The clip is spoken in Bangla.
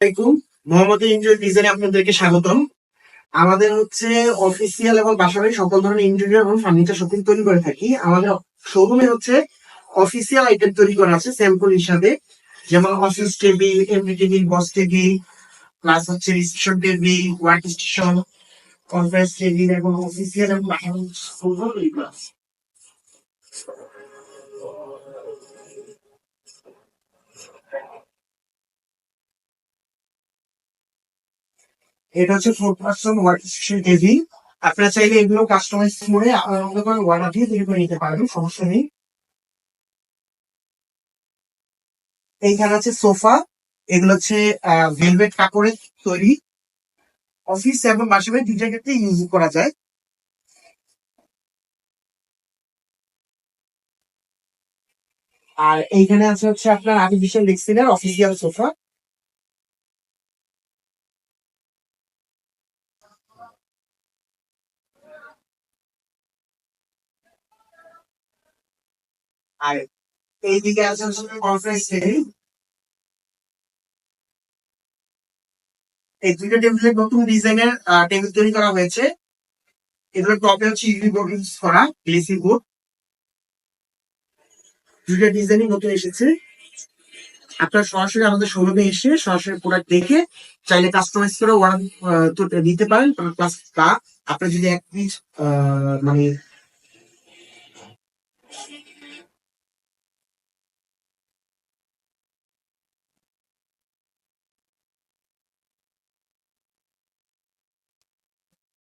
আসসালামাইকুম। মোহাম্মদ ইন্টেরিয়র ডিজাইনে আপনাদেরকে স্বাগতম। আমাদের হচ্ছে অফিসিয়াল এবং বাসাবাড়ি সকল ধরনের ইন্টেরিয়র এবং ফার্নিচার শপিং তৈরি করে থাকি। আমাদের শোরুমে হচ্ছে অফিসিয়াল আইটেম তৈরি করা আছে স্যাম্পল হিসাবে, যেমন অফিস টেবিল, এমডি টেবিল, বস টেবিল, প্লাস হচ্ছে reception table, work station, conference table এবং অফিসিয়াল এবং বাসাবাড়ি শোরুম তৈরি করা আছে। এটা হচ্ছে 4 পার্সন ওয়ার্ক স্টেশন টেবিল। আপনারা চাইলে এগুলো কাস্টমাইজ করে আপনার অর্ডার দিয়ে তৈরি করে নিতে পারবেন, সমস্যা নেই। এইখানে আছে সোফা, এগুলো হচ্ছে ভেলভেট কাপড়ের তৈরি, অফিস এবং বাসাবাড়ি দুই জায়গাতে ইউজ করা যায়। আর এইখানে আছে হচ্ছে আপনার আর্টিফিশিয়াল লেক্সিনের অফিসিয়াল সোফা। আর এইদিকে আছে হচ্ছে কনফারেন্স টেবিল। এই দুইটা টেবিলের নতুন ডিজাইনের টেবিল তৈরি করা হয়েছে। এগুলোর টপে হচ্ছে ইউভি বোর্ড ইউজ করা, গ্লেসি বোর্ড। দুইটা ডিজাইনই নতুন এসেছে। আপনার সরাসরি আমাদের শোরুমে এসে সরাসরি প্রোডাক্ট দেখে চাইলে কাস্টমাইজ করে অর্ডার দিতে পারেন। প্লাস তা আপনার যদি এক পিস মানে